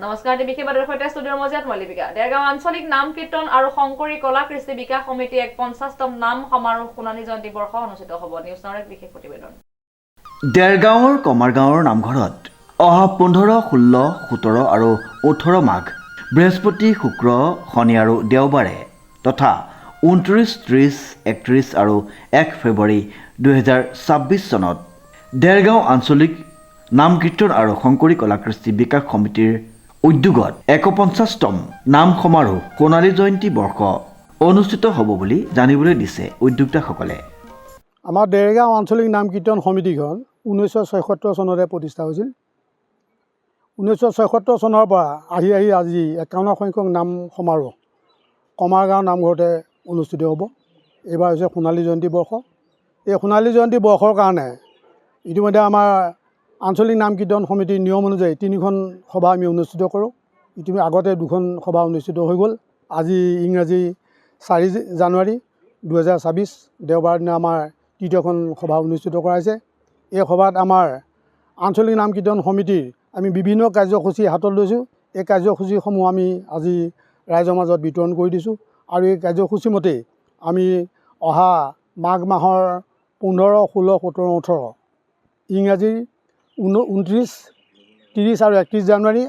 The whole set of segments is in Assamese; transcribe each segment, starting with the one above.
নমস্কাৰ বিশেষ বাতৰিৰ সৈতে ষ্টুডিঅ'ৰ মজিয়াত মই লিপিকা। দেৰগাঁও আঞ্চলিক নাম কীৰ্তন আৰু শংকৰী কলা কৃষ্টি বিকাশ সমিতি ৫০তম নাম সমাৰোহ সোণালী জয়ন্তী বৰ্ষ অনুষ্ঠিত হ'ব। নিউজ নাওৰ এক বিশেষ প্ৰতিবেদন। দেৰগাঁৱৰ কমাৰগাঁৱৰ নামঘৰত অহা ১৫, ১৬, ১৭ আৰু ১৮ মাঘ বৃহস্পতি, শুক্ৰ, শনি আৰু দেওবাৰে তথা ২৯, ৩০, ৩১ আৰু ১ ফেব্ৰুৱাৰী ২০২৬ চনত দেৰগাঁও আঞ্চলিক নাম কীৰ্তন আৰু শংকৰী কলা কৃষ্টি বিকাশ সমিতিৰ উদ্যোগত ৫১তম নাম সমাৰোহ সোণালী জয়ন্তী বৰ্ষ অনুষ্ঠিত হ'ব বুলি জানিবলৈ দিছে উদ্যোক্তাসকলে। আমাৰ দেৰগাঁও আঞ্চলিক নাম কীৰ্তন সমিতিখন ১৯৭৬ চনতে প্ৰতিষ্ঠা হৈছিল। ১৯৭৬ চনৰ পৰা আহি আজি ৫১ সংখ্যক নাম সমাৰোহ কমাৰগাঁও নামঘৰতে অনুষ্ঠিত হ'ব। এইবাৰ হৈছে সোণালী জয়ন্তী বৰ্ষ। এই সোণালী জয়ন্তী বৰ্ষৰ কাৰণে ইতিমধ্যে আমাৰ আঞ্চলিক নাম কীৰ্তন সমিতিৰ নিয়ম অনুযায়ী 3খন সভা আমি অনুষ্ঠিত কৰোঁ। ইতিমধ্যে আগতে 2খন সভা অনুষ্ঠিত হৈ গ'ল। আজি ইংৰাজী 4 জানুৱাৰী ২০২৬ দেওবাৰ দিনা আমাৰ ৩য়খন সভা অনুষ্ঠিত কৰা হৈছে। এই সভাত আমাৰ আঞ্চলিক নাম কীৰ্তন সমিতিৰ আমি বিভিন্ন কাৰ্যসূচী হাতত লৈছোঁ। এই কাৰ্যসূচীসমূহ আমি আজি ৰাইজৰ মাজত বিতৰণ কৰি দিছোঁ আৰু এই কাৰ্যসূচী মতেই আমি অহা মাঘ মাহৰ ১৫, ১৬, ১৭, ১৮ ইংৰাজীৰ ২৯, ৩০ আৰু ৩১ জানুৱাৰী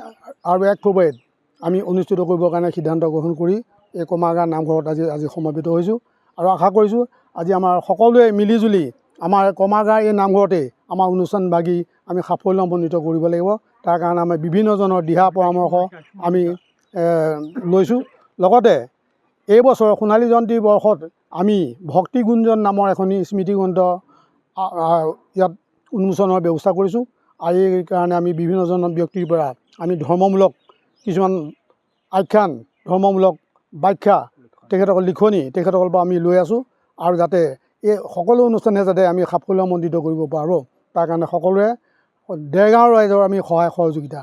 আৰু ১ ফেব্ৰুৱাৰীত আমি অনুষ্ঠিত কৰিবৰ কাৰণে সিদ্ধান্ত গ্ৰহণ কৰি এই কমাৰগাঁও নামঘৰত আজি সমবেত হৈছোঁ আৰু আশা কৰিছোঁ আজি আমাৰ সকলোৱে মিলিজুলি আমাৰ কমাৰগাঁও এই নামঘৰতে আমাৰ অনুষ্ঠানভাগী আমি সাফল্যমণ্ডিত কৰিব লাগিব। তাৰ কাৰণে আমি বিভিন্নজনৰ দিহা পৰামৰ্শ আমি লৈছোঁ। লগতে এই বছৰ সোণালী জয়ন্তী বৰ্ষত আমি ভক্তি গুঞ্জন নামৰ এখনি স্মৃতিগ্ৰন্থ ইয়াত উন্মোচনৰ ব্যৱস্থা কৰিছোঁ আৰু এই কাৰণে আমি বিভিন্নজন ব্যক্তিৰ পৰা আমি ধৰ্মমূলক কিছুমান আখ্যান, ধৰ্মমূলক ব্যাখ্যা, তেখেতসকল লিখনি তেখেতসকলৰ পৰা আমি লৈ আছোঁ আৰু যাতে এই সকলো অনুষ্ঠানে যাতে আমি সাফল্যমণ্ডিত কৰিব পাৰোঁ তাৰ কাৰণে সকলোৱে দেৰগাঁৱৰ ৰাইজৰ আমি সহায় সহযোগিতা।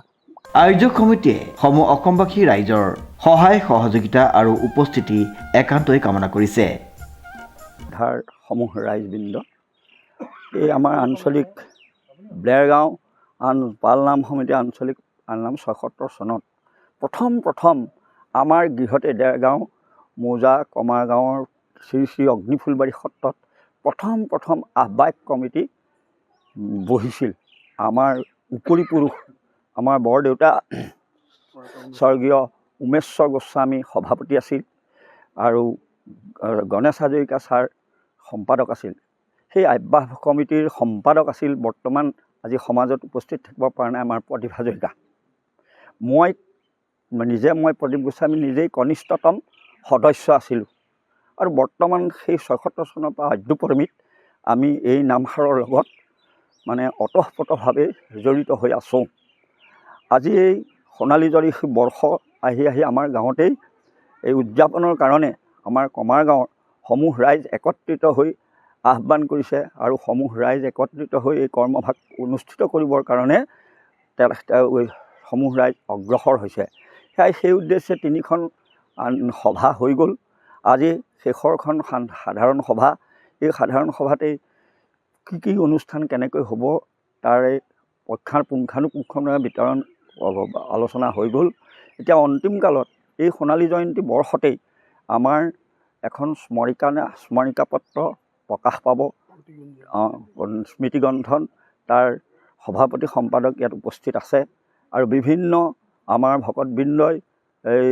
আয়োজক সমিতিয়ে সমূহ অসমবাসী ৰাইজৰ সহায় সহযোগিতা আৰু উপস্থিতি একান্তই কামনা কৰিছে। সমূহ ৰাইজবৃন্দ, এই আমাৰ আঞ্চলিক দেৰগাঁও পালনাম সমিতি আঞ্চলিক পালনাম ৭৬ চনত প্ৰথম আমাৰ গৃহতে দেৰগাঁও মৌজা কমাৰগাঁৱৰ শ্ৰী শ্ৰী অগ্নিফুলবাৰী সত্ৰত প্ৰথম আহ্বায়ক কমিটি বহিছিল। আমাৰ উপৰি পুৰুষ আমাৰ বৰদেউতা স্বৰ্গীয় উমেশ্বৰ গোস্বামী সভাপতি আছিল আৰু গণেশ হাজৰিকা ছাৰ সম্পাদক আছিল। সেই আহ্বায়ক কমিটিৰ সম্পাদক আছিল বৰ্তমান আজি সমাজত উপস্থিত থাকিব পৰা নাই আমাৰ প্ৰদীপ হাজৰিকা। মই প্ৰদীপ গোস্বামী নিজেই কনিষ্ঠতম সদস্য আছিলোঁ আৰু বৰ্তমান সেই ৭৬ চনৰ পৰা অদ্যুপৰমিত আমি এই নামষাৰৰ লগত মানে অতঃপ্ৰতভাৱে জড়িত হৈ আছোঁ। আজি এই সোণালী জয়ন্তী বৰ্ষ আহি আমাৰ গাঁৱতেই এই উদযাপনৰ কাৰণে আমাৰ কমাৰগাঁৱৰ সমূহ ৰাইজ একত্ৰিত হৈ আহ্বান কৰিছে আৰু সমূহ ৰাইজ একত্ৰিত হৈ এই কৰ্মভাগ অনুষ্ঠিত কৰিবৰ কাৰণে সমূহ ৰাইজ অগ্ৰসৰ হৈছে। সেই উদ্দেশ্যে 3খন সভা হৈ গ'ল। আজি শেষৰখন সাধাৰণ সভা। এই সাধাৰণ সভাতেই কি অনুষ্ঠান কেনেকৈ হ'ব তাৰে পুংখানুপুংখভাৱে বিতৰণ আলোচনা হৈ গ'ল। এতিয়া অন্তিম কালত এই সোণালী জয়ন্তী বৰ্ষতেই আমাৰ এখন স্মৰিকা পত্ৰ প্ৰকাশ পাব। স্মৃতিগ্ৰন্থন তাৰ সভাপতি সম্পাদক ইয়াত উপস্থিত আছে আৰু বিভিন্ন আমাৰ ভকতবৃন্দই এই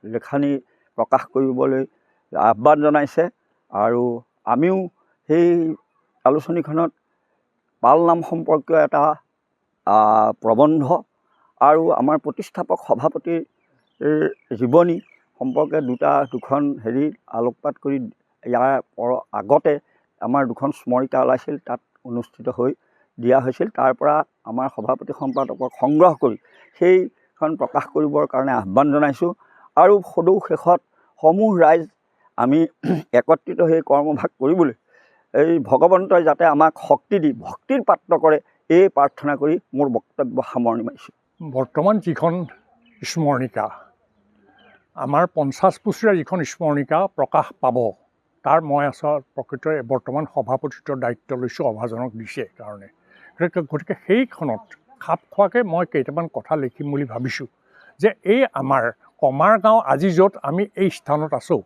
লেখানি প্ৰকাশ কৰিবলৈ আহ্বান জনাইছে আৰু আমিও সেই আলোচনীখনত পালনাম সম্পৰ্কীয় এটা প্ৰবন্ধ আৰু আমাৰ প্ৰতিষ্ঠাপক সভাপতিৰ জীৱনী সম্পৰ্কে দুখন আলোকপাত কৰি ইয়াৰ আগতে আমাৰ 2খন স্মৰিকা ওলাইছিল, তাত অনুষ্ঠিত হৈ দিয়া হৈছিল। তাৰ পৰা আমাৰ সভাপতি সম্পাদকক সংগ্ৰহ কৰি সেইখন প্ৰকাশ কৰিবৰ কাৰণে আহ্বান জনাইছোঁ আৰু সদৌ শেষত সমূহ ৰাইজ আমি একত্ৰিত হৈ কৰ্মভাগ কৰিবলৈ এই ভগৱন্তই যাতে আমাক শক্তি দি ভক্তিৰ পাত্ৰ কৰে এই প্ৰাৰ্থনা কৰি মোৰ বক্তব্য সামৰণি মাৰিছোঁ। বৰ্তমান যিখন স্মৰণিকা আমাৰ 50 বছৰীয়া যিখন স্মৰণিকা প্ৰকাশ পাব তাৰ মই প্ৰকৃতৰে বৰ্তমান সভাপতিত্বৰ দায়িত্ব লৈছোঁ, সভাজনক দিছে কাৰণে। গতিকে সেইখনত খাপ খোৱাকৈ মই কেইটামান কথা লিখিম বুলি ভাবিছোঁ যে এই আমাৰ কমাৰগাঁও আজি য'ত আমি এই স্থানত আছোঁ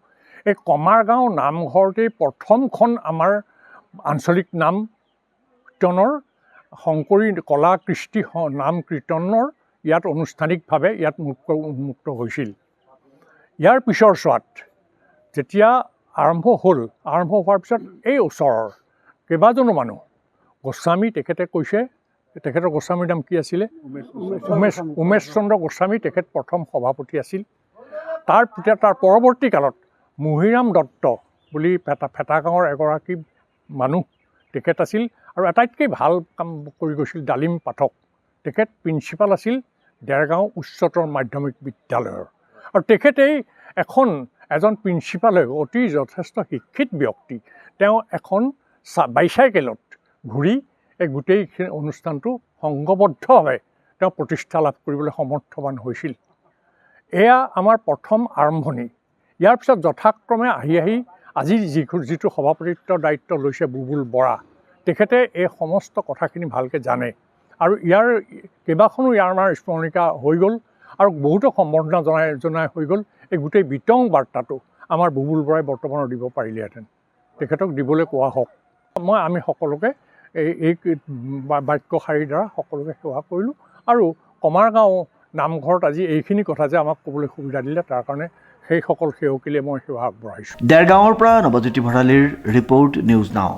এই কমাৰগাঁও নামঘৰতেই প্ৰথমখন আমাৰ আঞ্চলিক নাম কীৰ্তনৰ শংকৰী কলা কৃষ্টি নাম কীৰ্তনৰ ইয়াত আনুষ্ঠানিকভাৱে ইয়াত উন্মুক্ত হৈছিল। ইয়াৰ পিছৰ চোৱাত যেতিয়া আৰম্ভ হোৱাৰ পিছত এই ওচৰৰ কেইবাজনো মানুহ গোস্বামী তেখেতে কৈছে, তেখেতৰ গোস্বামীৰ নাম কি আছিলে? উমেশ চন্দ্ৰ গোস্বামী, তেখেত প্ৰথম সভাপতি আছিল। তাৰ পৰৱৰ্তী কালত মুহিৰাম দত্ত বুলি ফেটা গাঁৱৰ এগৰাকী মানুহ তেখেত আছিল আৰু আটাইতকৈ ভাল কাম কৰি গৈছিল ডালিম পাঠক, তেখেত প্ৰিন্সিপাল আছিল দেৰগাঁও উচ্চতৰ মাধ্যমিক বিদ্যালয়ৰ। আৰু তেখেতেই এজন প্ৰিন্সিপালে অতি যথেষ্ট শিক্ষিত ব্যক্তি, তেওঁ এখন বাইচাইকেলত ঘূৰি এই গোটেইখিনি অনুষ্ঠানটো সংঘবদ্ধভাৱে তেওঁ প্ৰতিষ্ঠা লাভ কৰিবলৈ সমৰ্থৱান হৈছিল। এয়া আমাৰ প্ৰথম আৰম্ভণি। ইয়াৰ পিছত যথাক্ৰমে আহি আজি যিটো সভাপতিত্বৰ দায়িত্ব লৈছে বুবুল বৰা, তেখেতে এই সমস্ত কথাখিনি ভালকৈ জানে আৰু ইয়াৰ কেইবাখনো আমাৰ স্মৰণিকা হৈ গ'ল আৰু বহুতো সম্বৰ্ধনা জনাই হৈ গ'ল। এই গোটেই বিতং বাৰ্তাটো আমাৰ বুবুল বৰাই বৰ্তমানৰ দিব পাৰিলেহেঁতেন, তেখেতক দিবলৈ কোৱা হওক। আমি সকলোকে এই বাক্যশাৰীৰ দ্বাৰা সকলোকে সেৱা কৰিলোঁ আৰু কমাৰগাঁও নামঘৰত আজি এইখিনি কথা যে আমাক ক'বলৈ সুবিধা দিলে তাৰ কাৰণে সেইসকল সেৱকীলে মই সেৱা আগবঢ়াইছোঁ। দেৰগাঁৱৰ পৰা নৱজ্যোতি ভঁৰালীৰ ৰিপৰ্ট, নিউজ নাও।